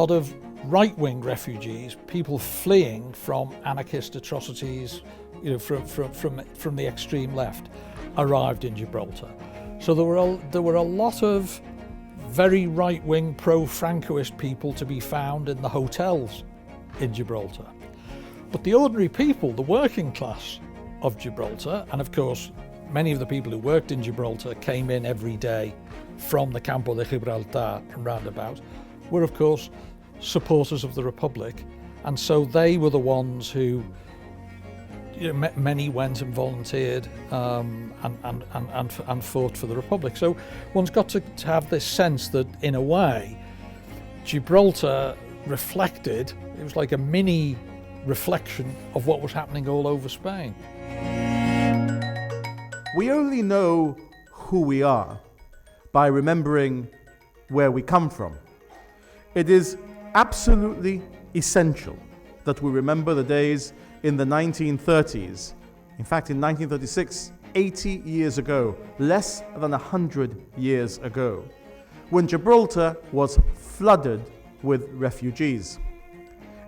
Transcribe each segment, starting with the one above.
lot of right-wing refugees, people fleeing from anarchist atrocities, from the extreme left, arrived in Gibraltar. So there were a lot of very right-wing pro-Francoist people to be found in the hotels in Gibraltar. But the ordinary people, the working class of Gibraltar, and of course many of the people who worked in Gibraltar came in every day from the Campo de Gibraltar and roundabout, were of course supporters of the Republic, and so they were the ones who, many went and volunteered and fought for the Republic. So one's got to have this sense that, in a way, Gibraltar reflected, it was like a mini reflection of what was happening all over Spain. We only know who we are by remembering where we come from. It is absolutely essential that we remember the days in the 1930s. In fact, in 1936, 80 years ago, less than 100 years ago, when Gibraltar was flooded with refugees.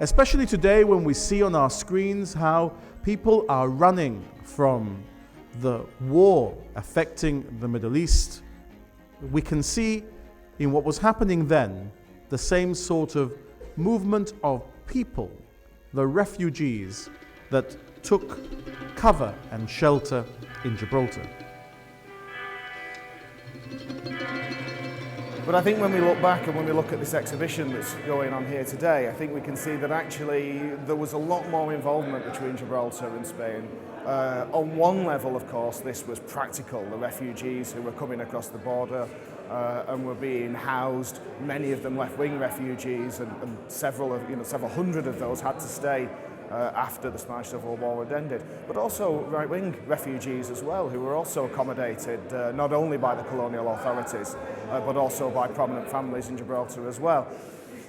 Especially today, when we see on our screens how people are running from the war affecting the Middle East, we can see in what was happening then the same sort of movement of people, the refugees that took cover and shelter in Gibraltar. But I think when we look back and when we look at this exhibition that's going on here today, I think we can see that actually there was a lot more involvement between Gibraltar and Spain. On one level, of course, this was practical. The refugees who were coming across the border and were being housed, many of them left-wing refugees, and several hundred of those had to stay after the Spanish Civil War had ended. But also right-wing refugees as well, who were also accommodated not only by the colonial authorities, but also by prominent families in Gibraltar as well.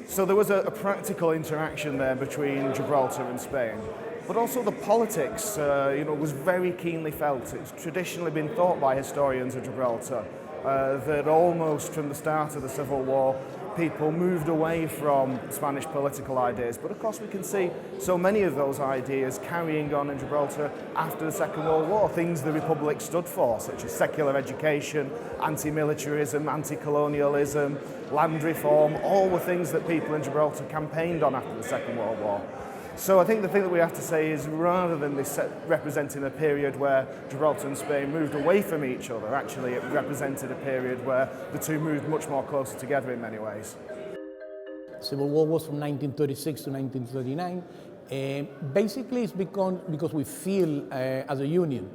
So there was a practical interaction there between Gibraltar and Spain. But also the politics, was very keenly felt. It's traditionally been thought by historians of Gibraltar that almost from the start of the Civil War, people moved away from Spanish political ideas. But of course we can see so many of those ideas carrying on in Gibraltar after the Second World War, things the Republic stood for, such as secular education, anti-militarism, anti-colonialism, land reform, all were things that people in Gibraltar campaigned on after the Second World War. So I think the thing that we have to say is, rather than this representing a period where Gibraltar and Spain moved away from each other, actually it represented a period where the two moved much more closer together in many ways. Civil War was from 1936 to 1939. Basically it's because we feel as a union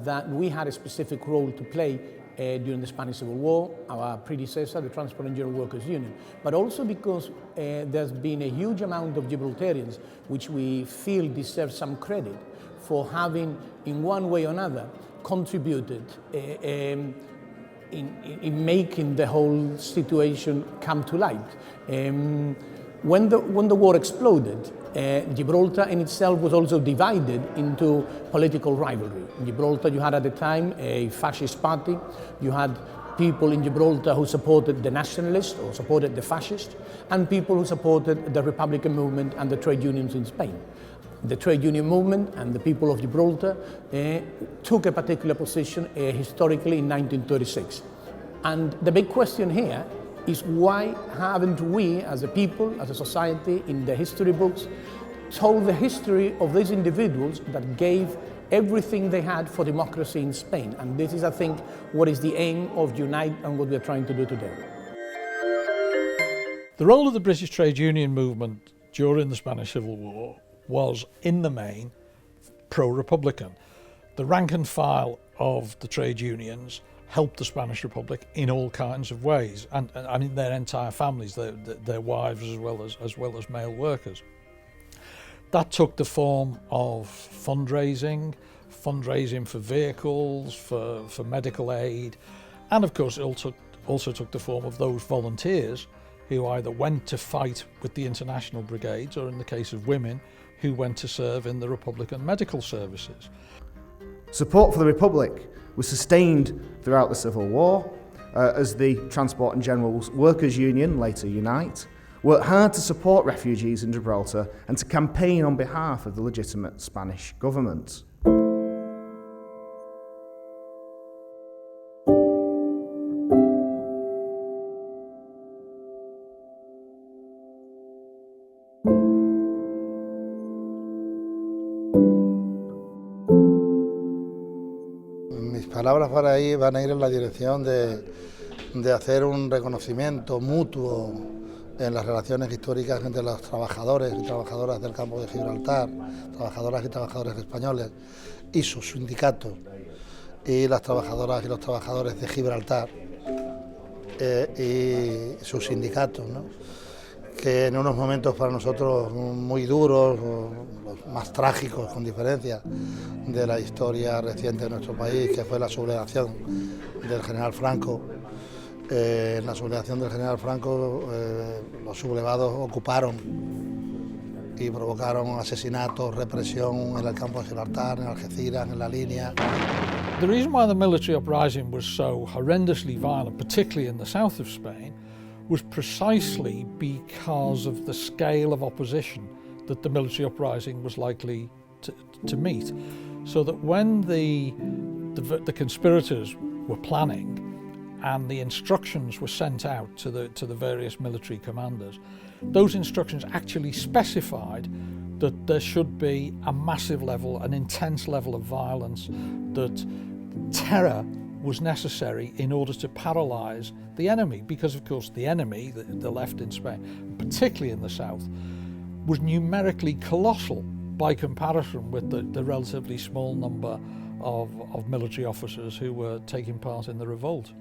that we had a specific role to play during the Spanish Civil War, our predecessor, the Transport and General Workers Union, but also because there's been a huge amount of Gibraltarians which we feel deserve some credit for having, in one way or another, contributed in making the whole situation come to light. When the war exploded, Gibraltar in itself was also divided into political rivalry. In Gibraltar you had at the time a fascist party, you had people in Gibraltar who supported the nationalists or supported the fascists, and people who supported the Republican movement and the trade unions in Spain. The trade union movement and the people of Gibraltar took a particular position historically in 1936. And the big question here is, why haven't we as a people, as a society, in the history books, told the history of these individuals that gave everything they had for democracy in Spain? And this is, I think, what is the aim of Unite and what we're trying to do today. The role of the British trade union movement during the Spanish Civil War was, in the main, pro-Republican. The rank and file of the trade unions helped the Spanish Republic in all kinds of ways, and I mean their entire families, their wives as well as male workers. That took the form of fundraising for vehicles, for medical aid, and of course it also took the form of those volunteers who either went to fight with the international brigades, or in the case of women, who went to serve in the Republican medical services. Support for the Republic was sustained throughout the Civil War as the Transport and General Workers Union, later Unite, worked hard to support refugees in Gibraltar and to campaign on behalf of the legitimate Spanish government. Mis palabras para ahí van a ir en la dirección de hacer un reconocimiento mutuo en las relaciones históricas entre los trabajadores y trabajadoras del Campo de Gibraltar, trabajadoras y trabajadores españoles y sus sindicatos, y las trabajadoras y los trabajadores de Gibraltar y sus sindicatos, ¿no? Que en unos momentos para nosotros muy duros, los más trágicos con diferencia de la historia reciente de nuestro país, que fue la sublevación del general Franco. En la sublevación del general Franco, los sublevados ocuparon y provocaron asesinatos, represión en el Campo de Gibraltar, en Algeciras, en la línea. The reason why the military uprising was so horrendously violent, particularly in the south of Spain, was precisely because of the scale of opposition that the military uprising was likely to meet. So that when the conspirators were planning and the instructions were sent out to the various military commanders, those instructions actually specified that there should be a massive level, an intense level of violence, that terror was necessary in order to paralyse the enemy, because of course the enemy, the left in Spain, particularly in the south, was numerically colossal by comparison with the relatively small number of military officers who were taking part in the revolt.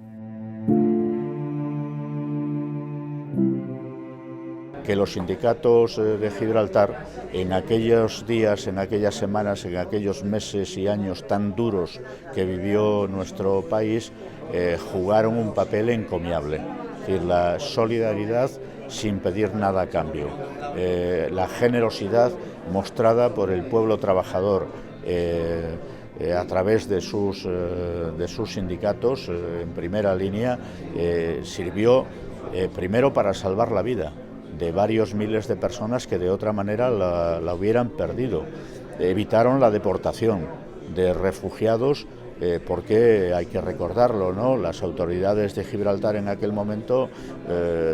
Que los sindicatos de Gibraltar en aquellos días, en aquellas semanas, en aquellos meses y años tan duros que vivió nuestro país, jugaron un papel encomiable. Es decir, la solidaridad sin pedir nada a cambio, la generosidad mostrada por el pueblo trabajador a través de sus sindicatos en primera línea, sirvió primero para salvar la vida de varios miles de personas que de otra manera la hubieran perdido. Evitaron la deportación de refugiados, porque hay que recordarlo, ¿no? Las autoridades de Gibraltar en aquel momento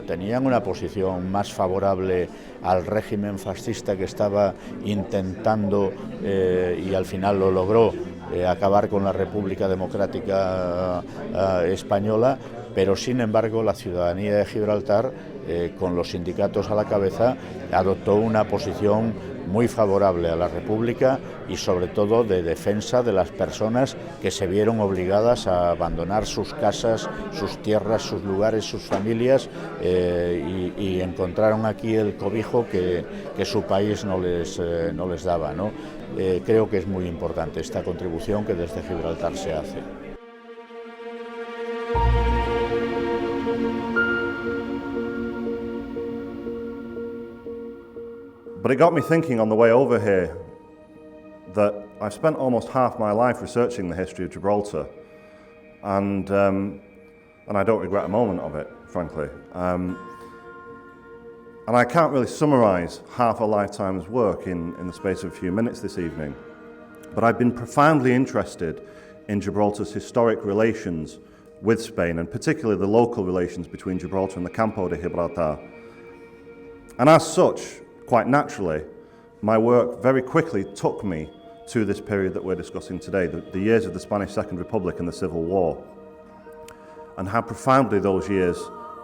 tenían una posición más favorable al régimen fascista que estaba intentando y al final lo logró acabar con la República Democrática Española, pero sin embargo la ciudadanía de Gibraltar, con los sindicatos a la cabeza, adoptó una posición muy favorable a la República y sobre todo de defensa de las personas que se vieron obligadas a abandonar sus casas, sus tierras, sus lugares, sus familias y encontraron aquí el cobijo que su país no les daba, ¿no? Creo que es muy importante esta contribución que desde Gibraltar se hace. But it got me thinking on the way over here that I've spent almost half my life researching the history of Gibraltar, and I don't regret a moment of it, frankly. And I can't really summarise half a lifetime's work in the space of a few minutes this evening, but I've been profoundly interested in Gibraltar's historic relations with Spain, and particularly the local relations between Gibraltar and the Campo de Gibraltar. And as such, quite naturally, my work very quickly took me to this period that we're discussing today, the years of the Spanish Second Republic and the Civil War, and how profoundly those years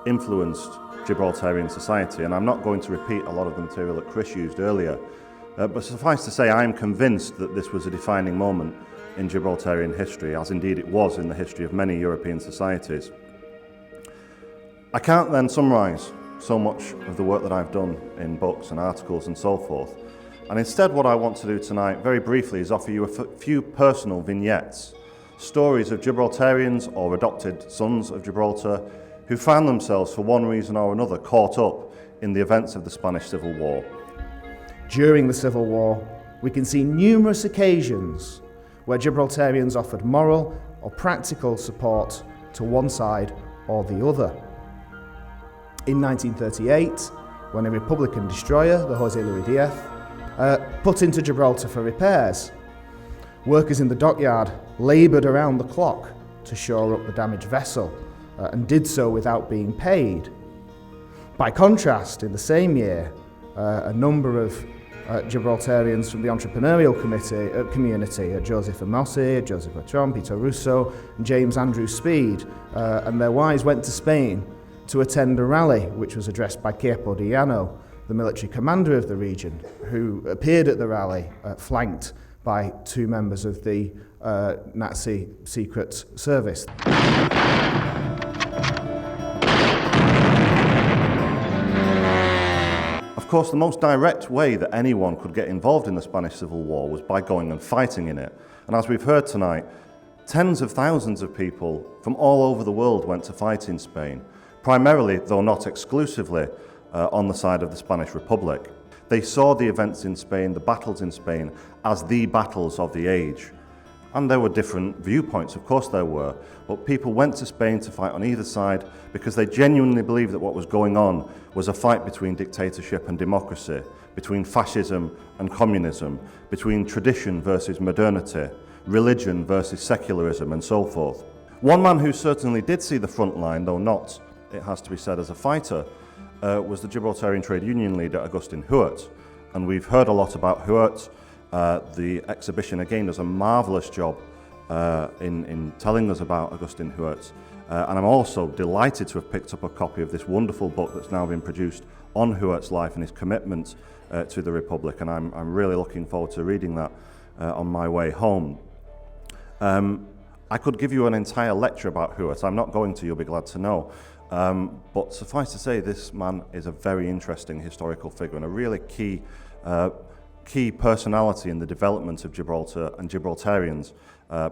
influenced Gibraltarian society. And I'm not going to repeat a lot of the material that Chris used earlier, but suffice to say, I am convinced that this was a defining moment in Gibraltarian history, as indeed it was in the history of many European societies. I can't then summarise so much of the work that I've done in books and articles and so forth. And instead what I want to do tonight, very briefly, is offer you a few personal vignettes, stories of Gibraltarians or adopted sons of Gibraltar who found themselves for one reason or another caught up in the events of the Spanish Civil War. During the Civil War, we can see numerous occasions where Gibraltarians offered moral or practical support to one side or the other. In 1938, when a Republican destroyer, the José Luis Díaz, put into Gibraltar for repairs. Workers in the dockyard laboured around the clock to shore up the damaged vessel and did so without being paid. By contrast, in the same year, a number of Gibraltarians from the entrepreneurial community, Joseph Amossi, Joseph Bertrand, Peter Russo, and James Andrew Speed, and their wives went to Spain to attend a rally which was addressed by Campo de Gibraltar, the military commander of the region, who appeared at the rally flanked by two members of the Nazi Secret Service. Of course, the most direct way that anyone could get involved in the Spanish Civil War was by going and fighting in it. And as we've heard tonight, tens of thousands of people from all over the world went to fight in Spain, primarily, though not exclusively, on the side of the Spanish Republic. They saw the events in Spain, the battles in Spain, as the battles of the age. And there were different viewpoints, of course there were, but people went to Spain to fight on either side because they genuinely believed that what was going on was a fight between dictatorship and democracy, between fascism and communism, between tradition versus modernity, religion versus secularism, and so forth. One man who certainly did see the front line, though not, it has to be said, as a fighter, was the Gibraltarian trade union leader Agustin Huart. And we've heard a lot about Huart. The exhibition again does a marvellous job in telling us about Agustin Huart. And I'm also delighted to have picked up a copy of this wonderful book that's now been produced on Huart's life and his commitment to the Republic. And I'm really looking forward to reading that on my way home. I could give you an entire lecture about Huart. I'm not going to, you'll be glad to know. But suffice to say, this man is a very interesting historical figure and a really key personality in the development of Gibraltar and Gibraltarians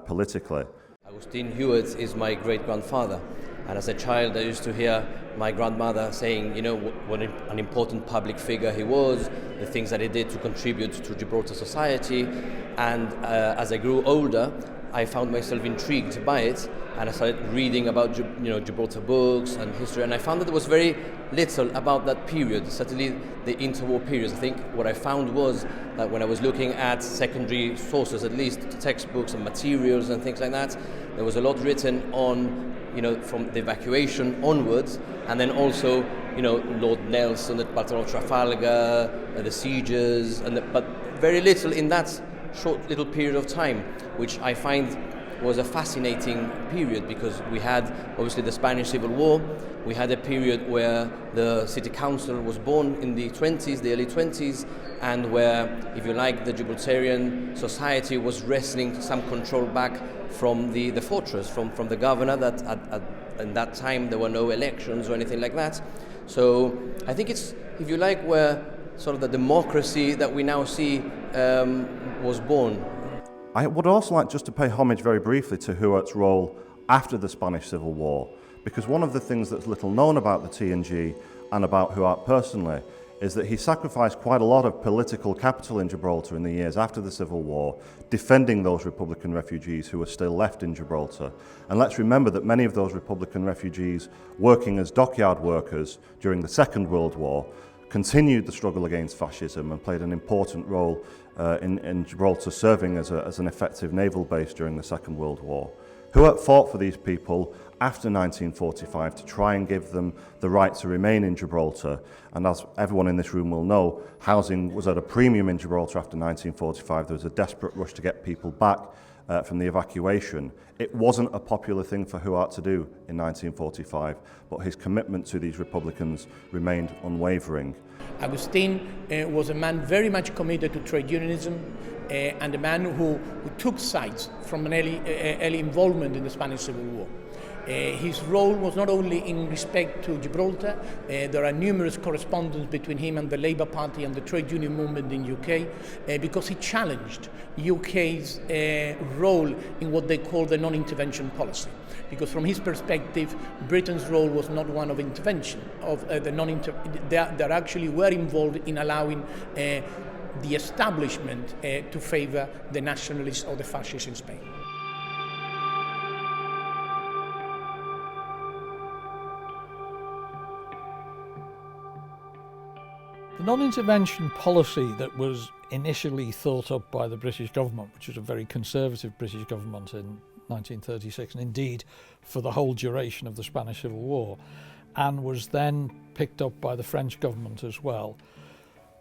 politically. Agustin Huart is my great-grandfather, and as a child I used to hear my grandmother saying, you know, what an important public figure he was, the things that he did to contribute to Gibraltar society, and as I grew older I found myself intrigued by it, and I started reading about Gibraltar books and history, and I found that there was very little about that period, certainly the interwar periods. I think what I found was that when I was looking at secondary sources, at least textbooks and materials and things like that, there was a lot written on, from the evacuation onwards, and then also, Lord Nelson at Battle of Trafalgar, the sieges, but very little in that short little period of time, which I find was a fascinating period, because we had obviously the Spanish Civil War, we had a period where the city council was born in the early 20s, and where, if you like, the Gibraltarian society was wresting some control back from the fortress, from the governor, that at that time there were no elections or anything like that. So I think it's, if you like, where sort of the democracy that we now see was born. I would also like just to pay homage very briefly to Huart's role after the Spanish Civil War, because one of the things that's little known about the TNG and about Huart personally is that he sacrificed quite a lot of political capital in Gibraltar in the years after the Civil War, defending those Republican refugees who were still left in Gibraltar. And let's remember that many of those Republican refugees working as dockyard workers during the Second World War continued the struggle against fascism and played an important role in Gibraltar, serving as an effective naval base during the Second World War. Huart fought for these people after 1945 to try and give them the right to remain in Gibraltar. And as everyone in this room will know, housing was at a premium in Gibraltar after 1945. There was a desperate rush to get people back from the evacuation. It wasn't a popular thing for Huart to do in 1945, but his commitment to these Republicans remained unwavering. Agustin was a man very much committed to trade unionism, and a man who took sides from an early involvement in the Spanish Civil War. His role was not only in respect to Gibraltar. There are numerous correspondences between him and the Labour Party and the trade union movement in UK, because he challenged UK's role in what they call the non-intervention policy. Because from his perspective, Britain's role was not one of intervention, they actually were involved in allowing the establishment to favour the nationalists or the fascists in Spain. The non-intervention policy that was initially thought up by the British government, which was a very conservative British government in 1936, and indeed for the whole duration of the Spanish Civil War, and was then picked up by the French government as well,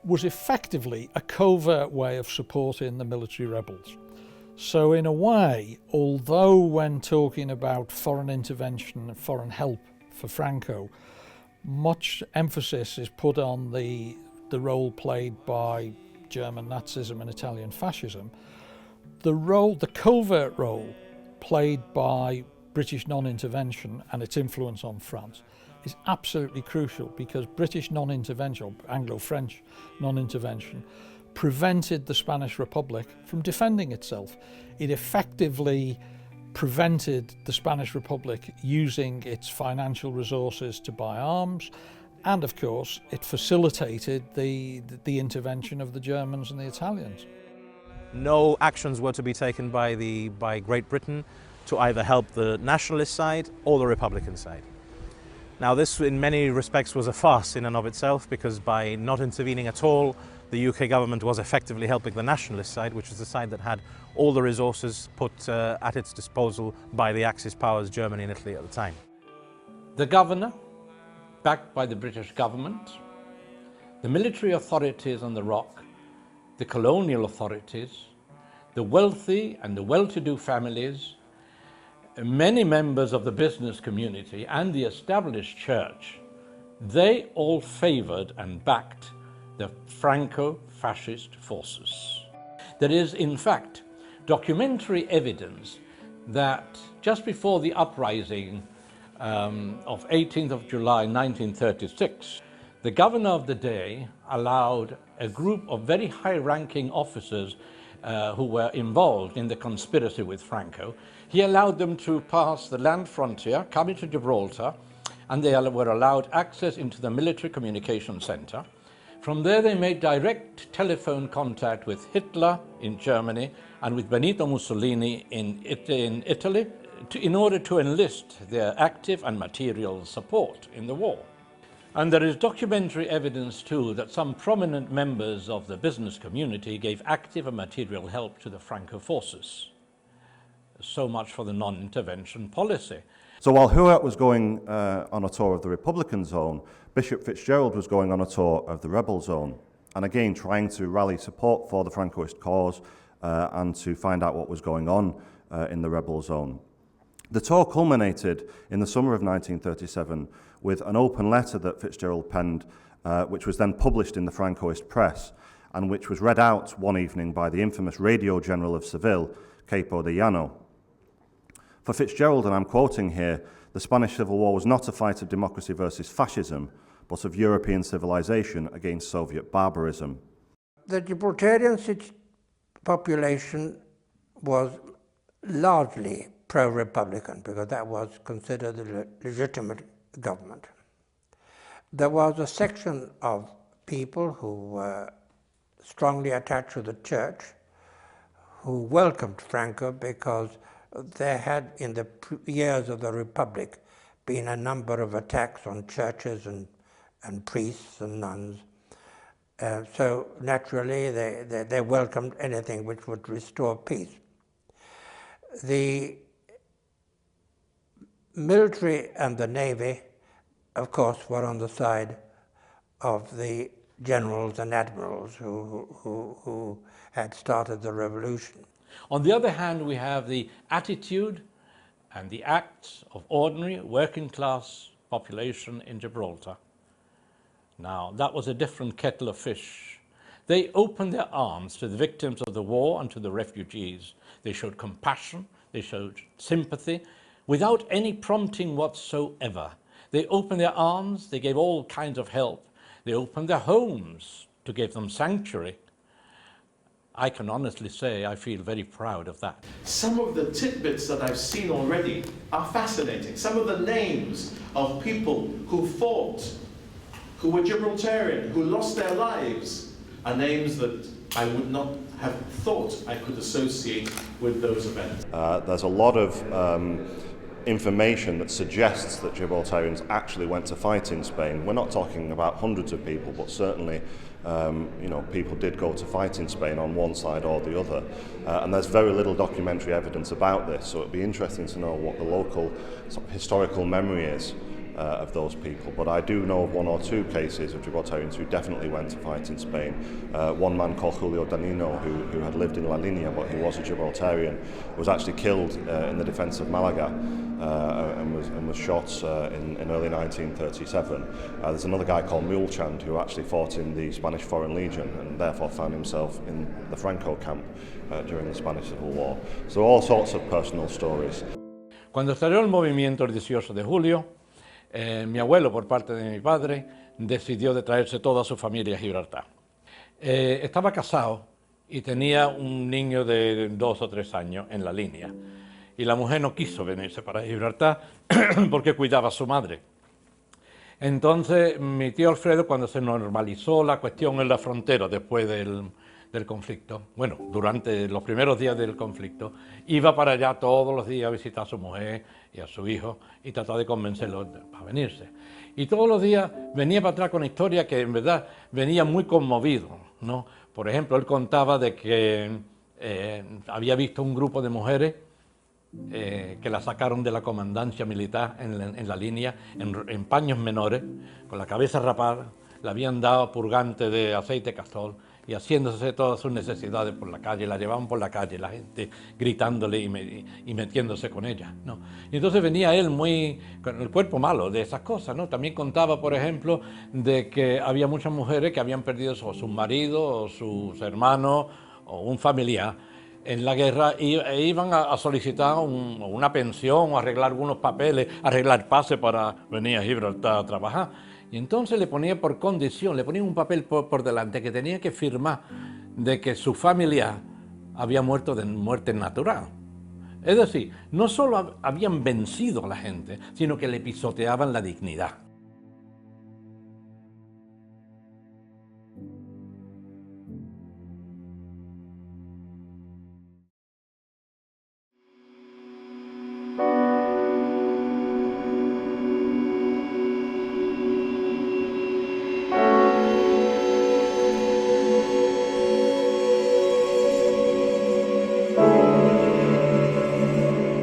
was effectively a covert way of supporting the military rebels. So in a way, although when talking about foreign intervention and foreign help for Franco, much emphasis is put on the role played by German Nazism and Italian fascism, the covert role played by British non-intervention and its influence on France is absolutely crucial, because British non-intervention, or Anglo-French non-intervention, prevented the Spanish Republic from defending itself. It effectively prevented the Spanish Republic using its financial resources to buy arms, and of course it facilitated the intervention of the Germans and the Italians. No actions were to be taken by Great Britain to either help the nationalist side or the Republican side. Now this in many respects was a farce in and of itself, because by not intervening at all, the UK government was effectively helping the nationalist side, which was the side that had all the resources put at its disposal by the Axis powers, Germany and Italy at the time. The governor, backed by the British government, the military authorities on the Rock, the colonial authorities, the wealthy and the well-to-do families, many members of the business community and the established church, they all favoured and backed the Franco-fascist forces. There is, in fact, documentary evidence that just before the uprising of 18th of July 1936, the governor of the day allowed a group of very high-ranking officers who were involved in the conspiracy with Franco. He allowed them to pass the land frontier, come into Gibraltar, and they were allowed access into the military communication center. From there they made direct telephone contact with Hitler in Germany and with Benito Mussolini in Italy in order to enlist their active and material support in the war. And there is documentary evidence too that some prominent members of the business community gave active and material help to the Franco forces. So much for the non-intervention policy. So while Huart was going on a tour of the Republican zone, Bishop Fitzgerald was going on a tour of the rebel zone, and again trying to rally support for the Francoist cause and to find out what was going on in the rebel zone. The tour culminated in the summer of 1937 with an open letter that Fitzgerald penned, which was then published in the Francoist press, and which was read out one evening by the infamous Radio General of Seville, Campo de Gibraltar. For Fitzgerald, and I'm quoting here, the Spanish Civil War was not a fight of democracy versus fascism, but of European civilization against Soviet barbarism. The Gibraltarian population was largely pro-Republican, because that was considered a legitimate government. There was a section of people who were strongly attached to the church, who welcomed Franco because there had, in the years of the Republic, been a number of attacks on churches and priests and nuns. So naturally they welcomed anything which would restore peace. The military and the navy, of course, were on the side of the generals and admirals who had started the revolution. On the other hand, we have the attitude and the acts of ordinary working class population in Gibraltar. Now, that was a different kettle of fish. They opened their arms to the victims of the war and to the refugees. They showed compassion, they showed sympathy, without any prompting whatsoever. They opened their arms, they gave all kinds of help. They opened their homes to give them sanctuary. I can honestly say I feel very proud of that. Some of the tidbits that I've seen already are fascinating. Some of the names of people who fought, who were Gibraltarian, who lost their lives, are names that I would not have thought I could associate with those events. There's a lot of information that suggests that Gibraltarians actually went to fight in Spain. We're not talking about hundreds of people, but certainly You know, people did go to fight in Spain on one side or the other, and there's very little documentary evidence about this, so it'd be interesting to know what the local sort of historical memory is of those people. But I do know of one or two cases of Gibraltarians who definitely went to fight in Spain. One man called Julio Danino, who had lived in La Línea, but he was a Gibraltarian, was actually killed in the defence of Malaga and was shot in early 1937. There's another guy called Mulchand who actually fought in the Spanish Foreign Legion and therefore found himself in the Franco camp during the Spanish Civil War. So all sorts of personal stories. Cuando estalló el movimiento el 18 de julio, mi abuelo, por parte de mi padre, decidió de traerse toda su familia a Gibraltar. Estaba casado y tenía un niño de 2 o 3 años en la línea. Y la mujer no quiso venirse para Gibraltar porque cuidaba a su madre. Entonces, mi tío Alfredo, cuando se normalizó la cuestión en la frontera después del conflicto, bueno, durante los primeros días del conflicto, iba para allá todos los días a visitar a su mujer y a su hijo y trataba de convencerlo para venirse. Y todos los días venía para atrás con historias que en verdad venía muy conmovido, ¿no? Por ejemplo, él contaba de que había visto un grupo de mujeres que la sacaron de la comandancia militar en la línea, en paños menores, con la cabeza rapada, le habían dado purgante de aceite castor y haciéndose todas sus necesidades por la calle, la llevaban por la calle, la gente gritándole y metiéndose con ella, ¿no? Y entonces venía él muy con el cuerpo malo de esas cosas, ¿no? También contaba, por ejemplo, de que había muchas mujeres que habían perdido o sus maridos o sus hermanos o un familiar en la guerra e iban a solicitar una pensión o arreglar algunos papeles, arreglar pase para venir a Gibraltar a trabajar. Y entonces le ponía por condición, le ponía un papel por delante que tenía que firmar de que su familiar había muerto de muerte natural. Es decir, no solo habían vencido a la gente, sino que le pisoteaban la dignidad.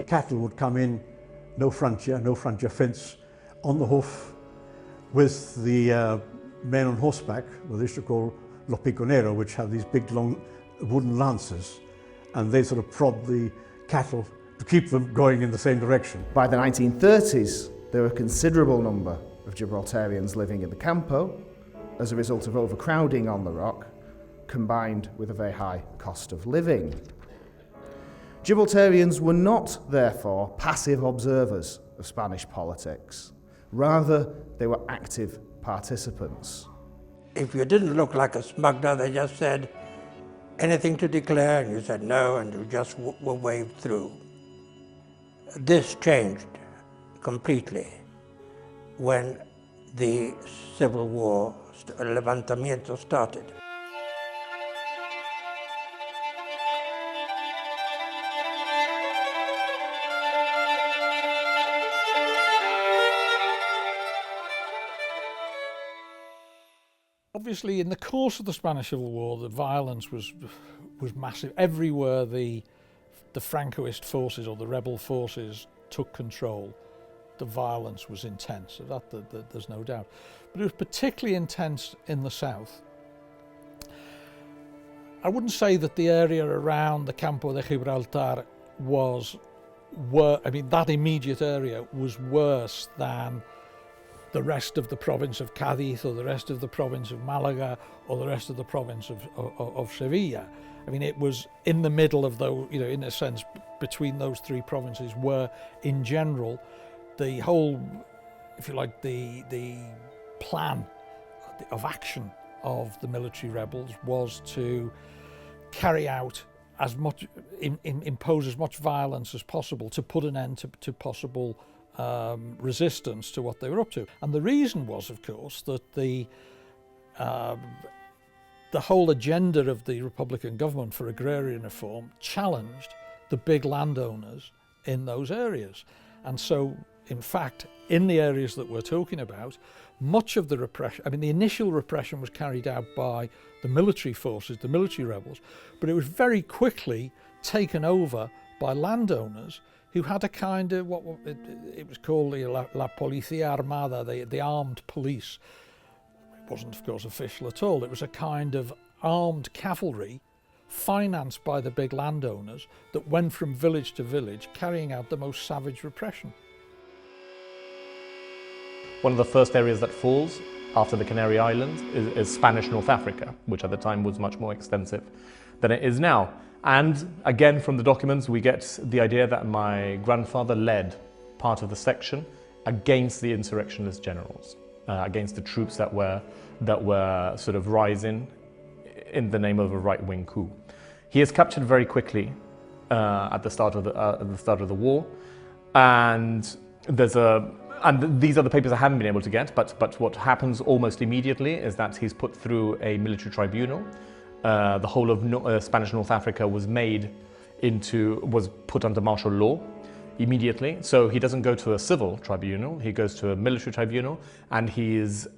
Cattle would come in, no frontier fence, on the hoof, with the men on horseback, what they used to call los piconeros, which have these big long wooden lances, and they sort of prod the cattle to keep them going in the same direction. By the 1930s, there were a considerable number of Gibraltarians living in the Campo as a result of overcrowding on the rock, combined with a very high cost of living. Gibraltarians were not, therefore, passive observers of Spanish politics. Rather, they were active participants. If you didn't look like a smuggler, they just said, anything to declare, and you said no, and you just were waved through. This changed completely when the Civil War, el levantamiento, started. Obviously, in the course of the Spanish Civil War, the violence was massive. Everywhere the Francoist forces or the rebel forces took control, the violence was intense. So that there's no doubt. But it was particularly intense in the south. I wouldn't say that the area around the Campo de Gibraltar that immediate area was worse than the rest of the province of Cádiz or the rest of the province of Malaga or the rest of the province of Sevilla. I mean, it was in the middle of those, you know, in a sense, between those three provinces where, in general, the whole, if you like, the plan of action of the military rebels was to carry out as much, impose as much violence as possible to put an end to possible resistance to what they were up to. And the reason was, of course, that the whole agenda of the Republican government for agrarian reform challenged the big landowners in those areas. And so in fact, in the areas that we're talking about, much of the repression, I mean, the initial repression was carried out by the military forces, the military rebels, but it was very quickly taken over by landowners who had a kind of, it was called la Policía Armada, the armed police. It wasn't, of course, official at all. It was a kind of armed cavalry financed by the big landowners that went from village to village carrying out the most savage repression. One of the first areas that falls after the Canary Islands is Spanish North Africa, which at the time was much more extensive than it is now. And again, from the documents, we get the idea that my grandfather led part of the section against the insurrectionist generals, against the troops that were sort of rising in the name of a right-wing coup. He is captured very quickly at the start of the war, and these are the papers I haven't been able to get. But what happens almost immediately is that he's put through a military tribunal. The whole of Spanish North Africa was put under martial law immediately. So he doesn't go to a civil tribunal, he goes to a military tribunal, and he is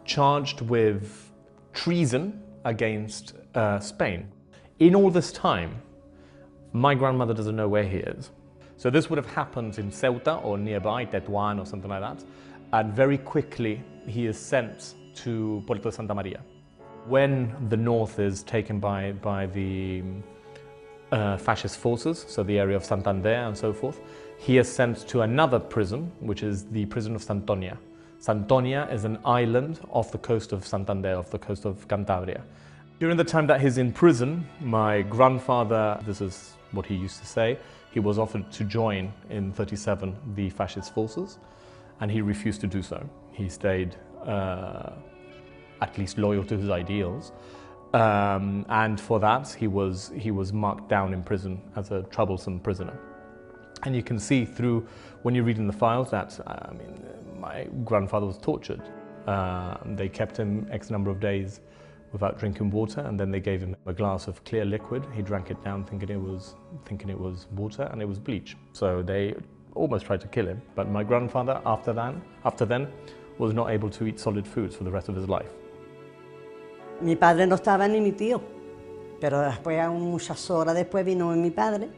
charged with treason against Spain. In all this time, my grandmother doesn't know where he is. So this would have happened in Ceuta or nearby, Tetuan or something like that, and very quickly he is sent to Puerto Santa Maria. When the north is taken by the fascist forces, so the area of Santander and so forth, he is sent to another prison, which is the prison of Santonia. Santonia is an island off the coast of Santander, off the coast of Cantabria. During the time that he's in prison, my grandfather, this is what he used to say, he was offered to join in '37 the fascist forces, and he refused to do so. He stayed at least loyal to his ideals, and for that he was marked down in prison as a troublesome prisoner. And you can see through, when you read in the files, that my grandfather was tortured. They kept him X number of days without drinking water, and then they gave him a glass of clear liquid. He drank it down thinking it was water, and it was bleach. So they almost tried to kill him. But my grandfather, after then, was not able to eat solid foods for the rest of his life. Mi padre no estaba ni mi tío, pero después, muchas horas después, vino mi padre.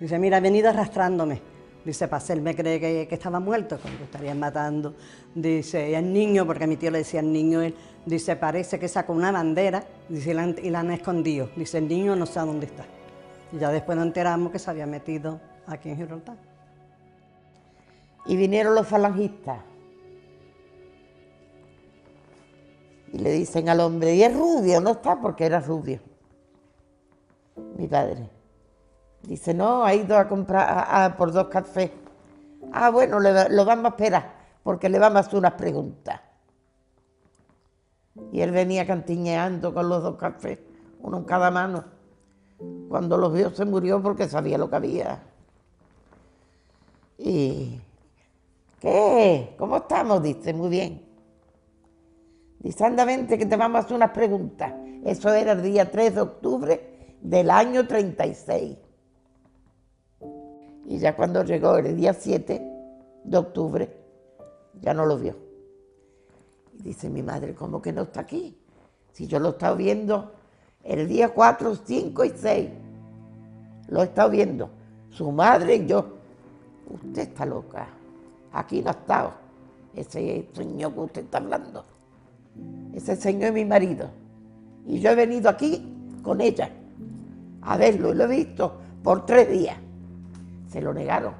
Dice, mira, ha venido arrastrándome. Dice, para hacerme creer que estaba muerto, cuando estarían matando. Dice, y el niño, porque a mi tío le decía el niño, él, dice, parece que sacó una bandera, dice, y la han escondido. Dice, el niño no sé dónde está. Y ya después nos enteramos que se había metido aquí en Gibraltar. Y vinieron los falangistas. Y le dicen al hombre, ¿y es rubio? No está, porque era rubio. Mi padre. Dice, no, ha ido a comprar por 2 cafés. Ah, bueno, lo vamos a esperar, porque le vamos a hacer unas preguntas. Y él venía cantiñeando con los 2 cafés, uno en cada mano. Cuando los vio se murió porque sabía lo que había. Y, ¿qué? ¿Cómo estamos? Dice, muy bien. Dice, anda, vente que te vamos a hacer unas preguntas. Eso era el día 3 de octubre del año 36. Y ya cuando llegó el día 7 de octubre, ya no lo vio. Y dice mi madre, ¿cómo que no está aquí? Si yo lo he estado viendo el día 4, 5 y 6. Lo he estado viendo. Su madre y yo. Usted está loca. Aquí no ha estado. Ese señor que usted está hablando. Ese señor es mi marido. Y yo he venido aquí con ella a verlo. Y lo he visto por 3 días. Se lo negaron.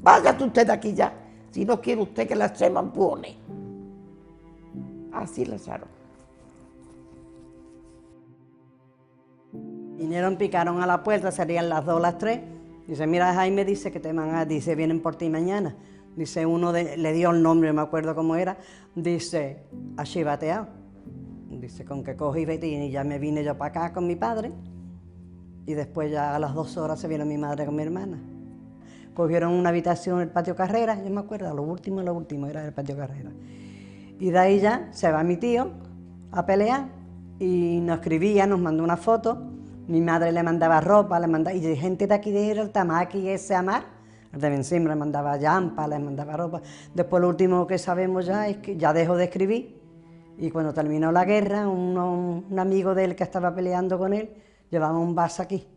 Váyate usted de aquí ya, si no quiere usted que la se mampone. Así la echaron. Vinieron, picaron a la puerta, serían las 2 o las 3. Dice, mira, Jaime dice que te van a, dice, vienen por ti mañana. Dice, uno le dio el nombre, no me acuerdo cómo era. Dice, achivateado. Dice, con que cogí y ya me vine yo para acá con mi padre. Y después ya a las 2 horas se vino mi madre con mi hermana. Cogieron una habitación en el patio Carrera, yo me acuerdo, lo último era el patio Carrera. Y de ahí ya se va mi tío a pelear y nos escribía, nos mandó una foto. Mi madre le mandaba ropa, y gente de aquí de Gibraltar, aquí ese Amar, El de Benzín le mandaba llampa, les mandaba ropa. Después lo último que sabemos ya es que ya dejó de escribir y cuando terminó la guerra, un amigo de él que estaba peleando con él llevaba un vaso aquí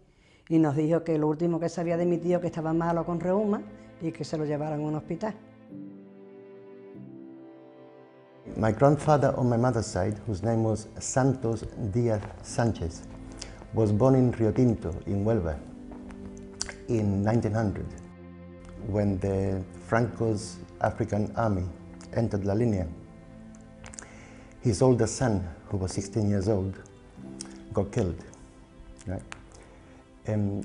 y nos dijo que lo último que sabía de mi tío que estaba malo con reuma y que se lo llevaran a un hospital. My grandfather on my mother's side, whose name was Santos Díaz Sánchez, was born in Rio Tinto in Huelva in 1900 when the Franco's African army entered La Línea. His older son, who was 16 years old, got killed. Right?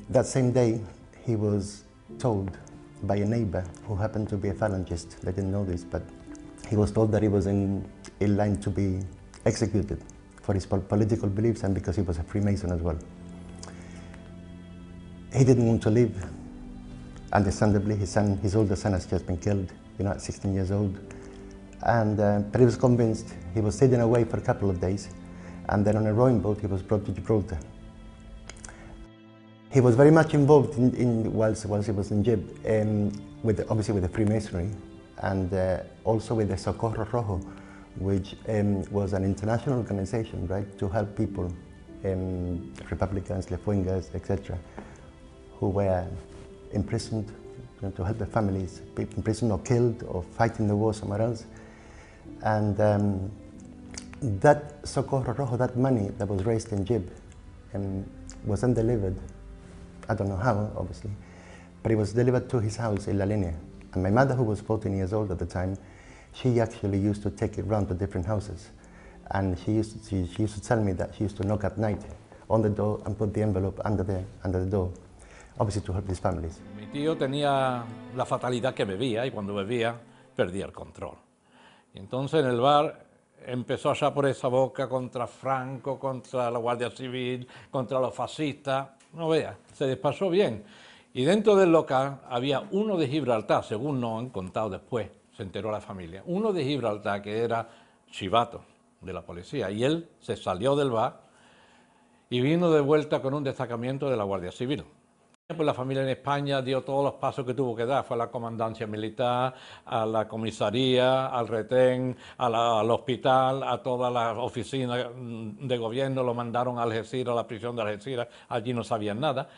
That same day, he was told by a neighbor who happened to be a phalangist. They didn't know this, but he was told that he was in line to be executed for his political beliefs and because he was a Freemason as well. He didn't want to live. Understandably, his older son has just been killed, at 16 years old. But he was convinced. He was hidden away for a couple of days, and then on a rowing boat he was brought to Gibraltar. He was very much involved whilst he was in Gib, obviously with the Freemasonry, and also with the Socorro Rojo, which was an international organization, right, to help people, Republicans, Lefuengas, etc., who were imprisoned, to help their families, imprisoned or killed or fighting the war somewhere else. And that Socorro Rojo, that money that was raised in Gib, was then delivered, I don't know how, obviously, but it was delivered to his house in La Línea. And my mother, who was 14 years old at the time, she actually used to take it round to different houses. And she used to tell me that she used to knock at night on the door and put the envelope under the door, obviously to help these families. Mi tío tenía la fatalidad que bebía y cuando bebía perdía el control. Y entonces en el bar empezó allá por esa boca contra Franco, contra la Guardia Civil, contra los fascistas. No vea, se despachó bien. Y dentro del local había uno de Gibraltar, según nos han contado después, se enteró la familia, uno de Gibraltar que era chivato de la policía. Y él se salió del bar y vino de vuelta con un destacamento de la Guardia Civil. Pues la familia en España dio todos los pasos que tuvo que dar, fue a la comandancia militar, a la comisaría, al retén, al hospital, a todas las oficinas de gobierno, lo mandaron a Algeciras, a la prisión de Algeciras, allí no sabían nada.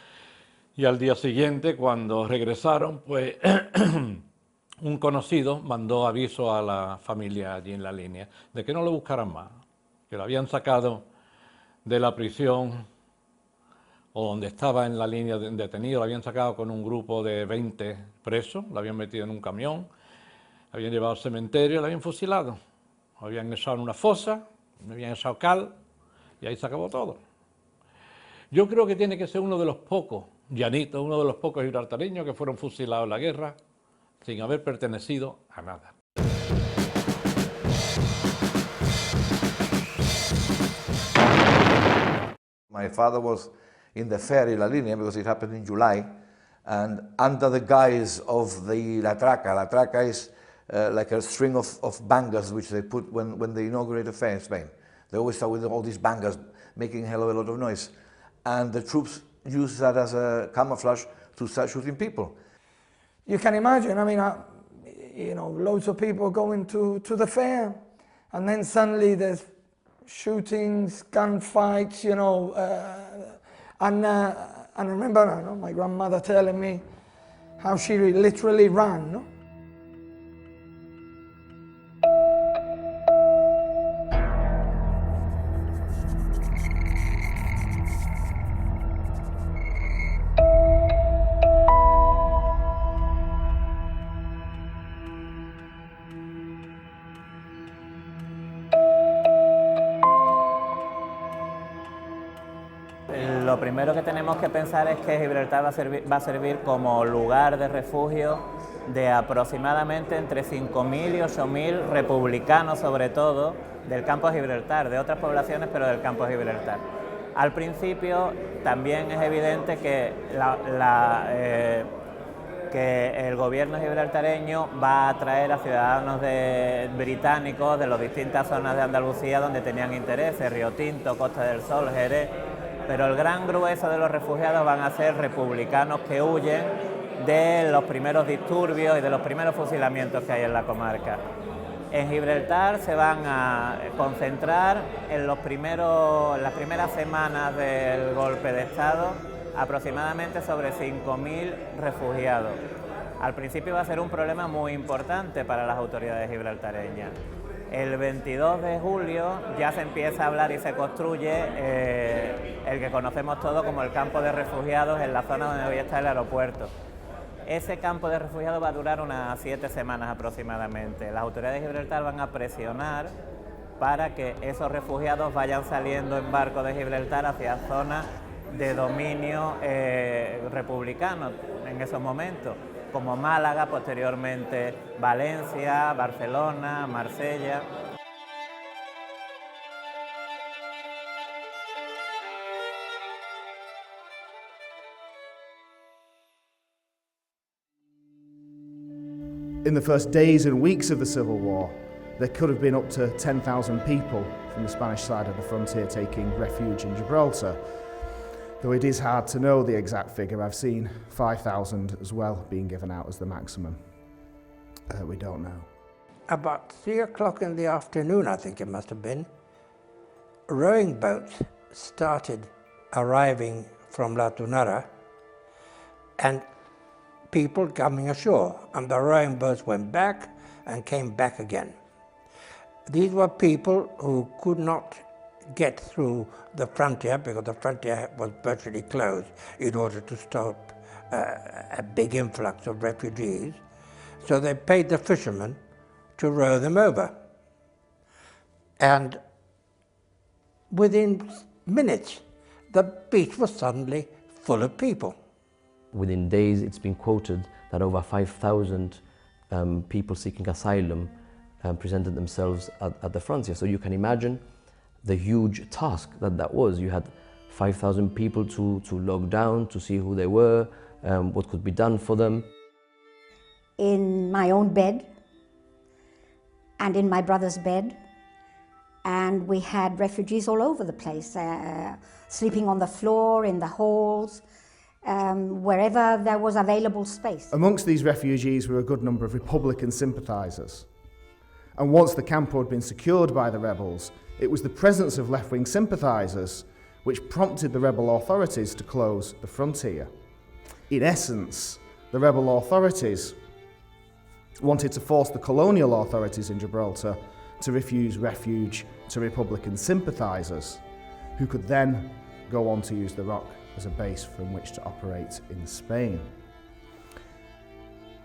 Y al día siguiente, cuando regresaron, pues un conocido mandó aviso a la familia allí en La Línea de que no lo buscaran más, que lo habían sacado de la prisión o donde estaba en La Línea detenido, lo habían sacado con un grupo de 20 presos, lo habían metido en un camión, lo habían llevado al cementerio, lo habían fusilado, lo habían echado en una fosa, lo habían echado cal y ahí se acabó todo. Yo creo que tiene que ser uno de los pocos llanitos, uno de los pocos gibraltareños que fueron fusilados en la guerra sin haber pertenecido a nada. My father was in the ferry La Línea because it happened in July, and under the guise of the La Traca is like a string of bangers which they put when they inaugurate a fair in Spain. They always start with all these bangers making a hell of a lot of noise. And the troops use that as a camouflage to start shooting people. You can imagine, I mean, loads of people going to the fair, and then suddenly there's shootings, gunfights, and I remember my grandmother telling me how she literally ran, no? Lo primero que tenemos que pensar es que Gibraltar va a servir como lugar de refugio de aproximadamente entre 5.000 y 8.000 republicanos, sobre todo, del Campo de Gibraltar, de otras poblaciones, pero del Campo de Gibraltar. Al principio también es evidente que, que el gobierno gibraltareño va a atraer a ciudadanos británicos de las distintas zonas de Andalucía donde tenían intereses, Río Tinto, Costa del Sol, Jerez. Pero el gran grueso de los refugiados van a ser republicanos que huyen de los primeros disturbios y de los primeros fusilamientos que hay en la comarca. En Gibraltar se van a concentrar en las primeras semanas del golpe de Estado aproximadamente sobre 5.000 refugiados. Al principio va a ser un problema muy importante para las autoridades gibraltareñas. El 22 de julio ya se empieza a hablar y se construye el que conocemos todos como el campo de refugiados en la zona donde hoy está el aeropuerto. Ese campo de refugiados va a durar unas 7 semanas aproximadamente. Las autoridades de Gibraltar van a presionar para que esos refugiados vayan saliendo en barco de Gibraltar hacia zonas de dominio republicano en esos momentos, como Málaga, posteriormente Valencia, Barcelona, Marsella. In the first days and weeks of the Civil War, there could have been up to 10,000 people from the Spanish side of the frontier taking refuge in Gibraltar. Though it is hard to know the exact figure, I've seen 5,000 as well being given out as the maximum. We don't know. About 3 o'clock in the afternoon, I think it must have been, rowing boats started arriving from La Tunara and people coming ashore, and the rowing boats went back and came back again. These were people who could not get through the frontier because the frontier was virtually closed in order to stop a big influx of refugees. So they paid the fishermen to row them over. And within minutes, the beach was suddenly full of people. Within days, it's been quoted that over 5,000 people seeking asylum presented themselves at the frontier. So you can imagine the huge task that was. You had 5,000 people to log down, to see who they were, what could be done for them. In my own bed and in my brother's bed, and we had refugees all over the place, sleeping on the floor, in the halls, wherever there was available space. Amongst these refugees were a good number of Republican sympathisers. And once the camp had been secured by the rebels, it was the presence of left-wing sympathisers which prompted the rebel authorities to close the frontier. In essence, the rebel authorities wanted to force the colonial authorities in Gibraltar to refuse refuge to Republican sympathisers, who could then go on to use the rock as a base from which to operate in Spain.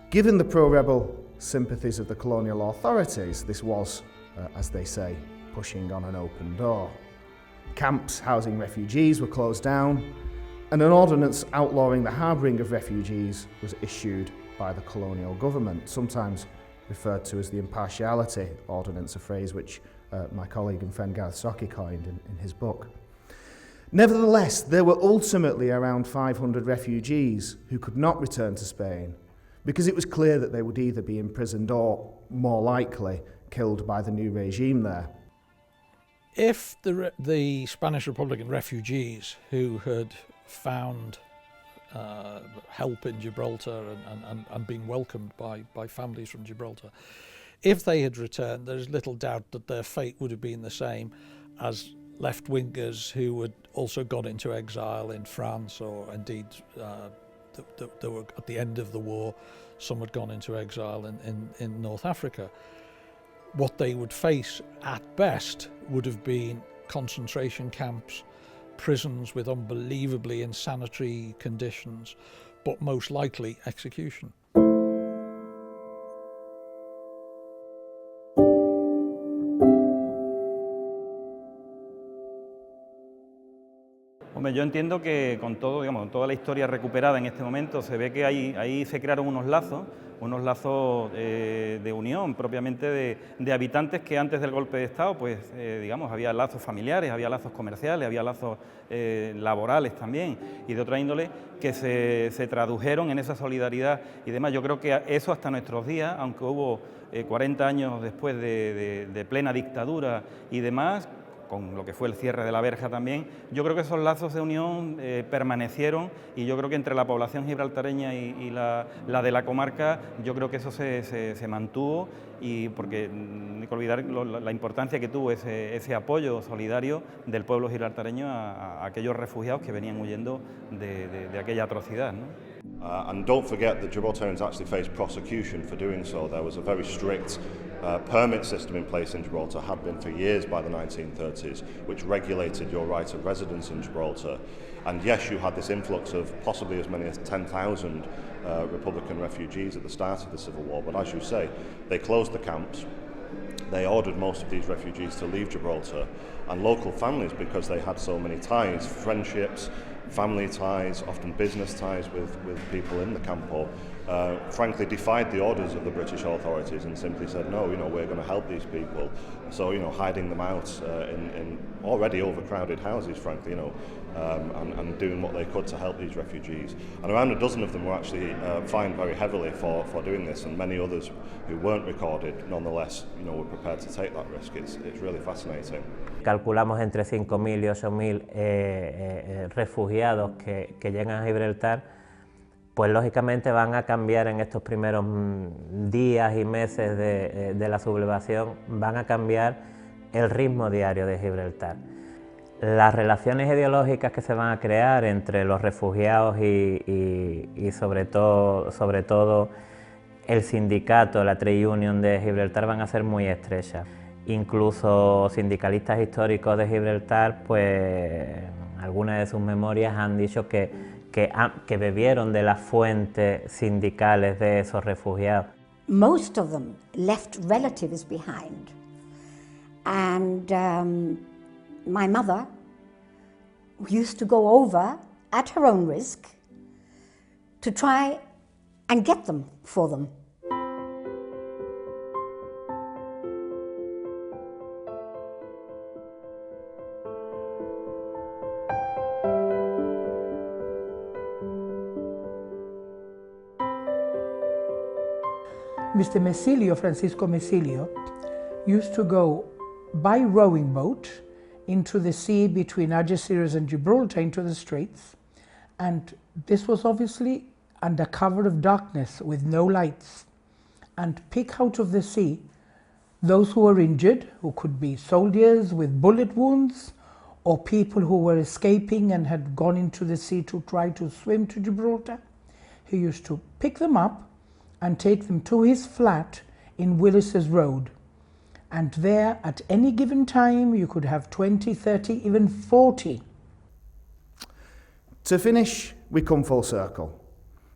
Given the pro-rebel sympathies of the colonial authorities, this was, as they say, pushing on an open door. Camps housing refugees were closed down, and an ordinance outlawing the harbouring of refugees was issued by the colonial government, sometimes referred to as the Impartiality Ordinance, a phrase which my colleague and friend Gareth Sockie coined in his book. Nevertheless, there were ultimately around 500 refugees who could not return to Spain because it was clear that they would either be imprisoned or, more likely, killed by the new regime there. If the Spanish Republican refugees who had found help in Gibraltar and been welcomed by families from Gibraltar, if they had returned, there's little doubt that their fate would have been the same as left-wingers who had also gone into exile in France, or indeed there were, at the end of the war, some had gone into exile in North Africa. What they would face at best would have been concentration camps, prisons with unbelievably insanitary conditions, but most likely execution. Hombre, yo entiendo que con todo, digamos, con toda la historia recuperada en este momento, se ve que ahí se crearon unos lazos de unión propiamente de habitantes que antes del golpe de Estado, pues digamos, había lazos familiares, había lazos comerciales, había lazos laborales también y de otra índole que se tradujeron en esa solidaridad y demás. Yo creo que eso hasta nuestros días, aunque hubo 40 años después de plena dictadura y demás, con lo que fue el cierre de la verja también, yo creo que esos lazos de unión permanecieron, y yo creo que entre la población gibraltareña y la de la comarca, yo creo que eso se mantuvo, y porque no hay que olvidar la importancia que tuvo ese apoyo solidario del pueblo gibraltareño a aquellos refugiados que venían huyendo de aquella atrocidad, ¿no? And don't forget that Gibraltarians actually faced prosecution for doing so. There was a very strict permit system in place in Gibraltar, had been for years by the 1930s, which regulated your right of residence in Gibraltar. And yes, you had this influx of possibly as many as 10,000 Republican refugees at the start of the Civil War, but as you say, they closed the camps. They ordered most of these refugees to leave Gibraltar, and local families, because they had so many ties, friendships, family ties, often business ties with people in the Campo, frankly defied the orders of the British authorities and simply said, no, we're going to help these people. So, hiding them out in already overcrowded houses, frankly, and doing what they could to help these refugees. And around a dozen of them were actually fined very heavily for doing this, and many others who weren't recorded, nonetheless, were prepared to take that risk. It's really fascinating. Calculamos entre 5.000 y 8.000 refugiados que llegan a Gibraltar, pues lógicamente van a cambiar en estos primeros días y meses de la sublevación, van a cambiar el ritmo diario de Gibraltar. Las relaciones ideológicas que se van a crear entre los refugiados y sobre todo el sindicato, la Trade Union de Gibraltar, van a ser muy estrechas. Incluso sindicalistas históricos de Gibraltar, pues algunas de sus memorias han dicho que bebieron de las fuentes sindicales de esos refugiados. Most of them left relatives behind, and my mother used to go over at her own risk to try and get them for them. Mr. Mesilio, Francisco Mesilio, used to go by rowing boat into the sea between Algeciras and Gibraltar, into the straits, and this was obviously under cover of darkness with no lights, and pick out of the sea those who were injured, who could be soldiers with bullet wounds, or people who were escaping and had gone into the sea to try to swim to Gibraltar. He used to pick them up and take them to his flat in Willis's Road. And there, at any given time, you could have 20, 30, even 40. To finish, we come full circle.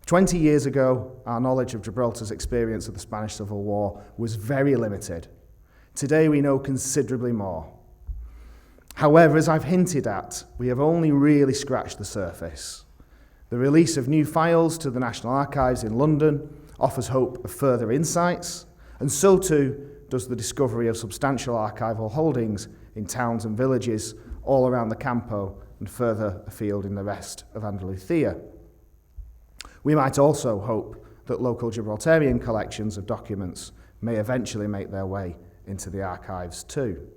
20 years ago, our knowledge of Gibraltar's experience of the Spanish Civil War was very limited. Today, we know considerably more. However, as I've hinted at, we have only really scratched the surface. The release of new files to the National Archives in London offers hope of further insights, and so too does the discovery of substantial archival holdings in towns and villages all around the Campo and further afield in the rest of Andalusia. We might also hope that local Gibraltarian collections of documents may eventually make their way into the archives too.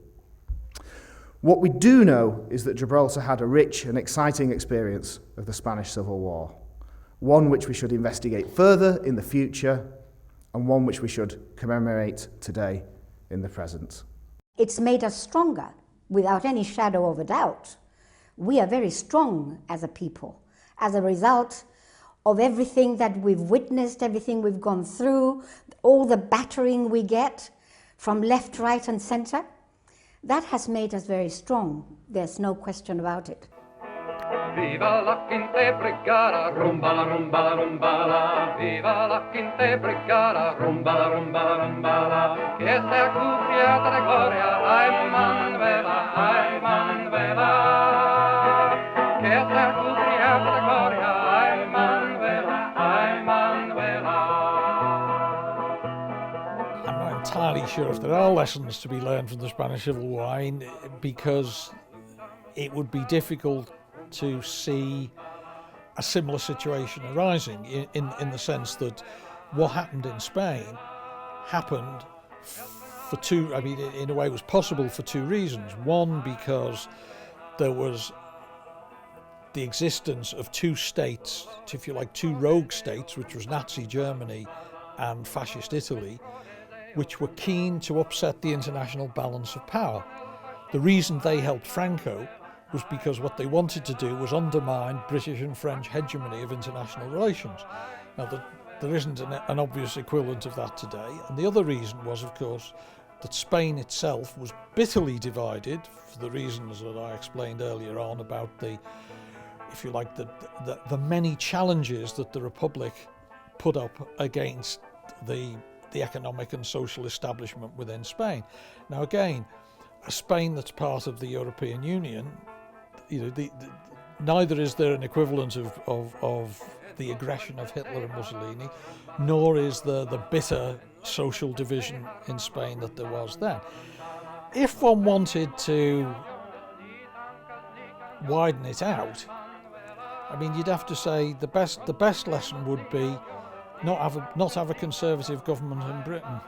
What we do know is that Gibraltar had a rich and exciting experience of the Spanish Civil War, one which we should investigate further in the future, and one which we should commemorate today in the present. It's made us stronger, without any shadow of a doubt. We are very strong as a people, as a result of everything that we've witnessed, everything we've gone through, all the battering we get from left, right, and centre. That has made us very strong. There's no question about it. Viva la quinta brigada, rumbala, rumbala, rumbala. Viva la quinta brigada, rumbala, rumbala, rumbala. Que sea cubierta de gloria, ay Manuela, ay Manuela. Que sea cubierta de gloria, ay Manuela, ay Manuela. I'm not entirely sure if there are lessons to be learned from the Spanish Civil War, because it would be difficult to see a similar situation arising in the sense that what happened in Spain happened for two, I mean, in a way it was possible for two reasons. One, because there was the existence of two states, if you like, two rogue states, which was Nazi Germany and fascist Italy, which were keen to upset the international balance of power. The reason they helped Franco was because what they wanted to do was undermine British and French hegemony of international relations. Now, there isn't an obvious equivalent of that today, and the other reason was, of course, that Spain itself was bitterly divided for the reasons that I explained earlier on about the, if you like, the many challenges that the Republic put up against the economic and social establishment within Spain. Now again, a Spain that's part of the European Union, you know, neither is there an equivalent of the aggression of Hitler and Mussolini, nor is there the bitter social division in Spain that there was then. If one wanted to widen it out, I mean, you'd have to say the best lesson would be not have a conservative government in Britain.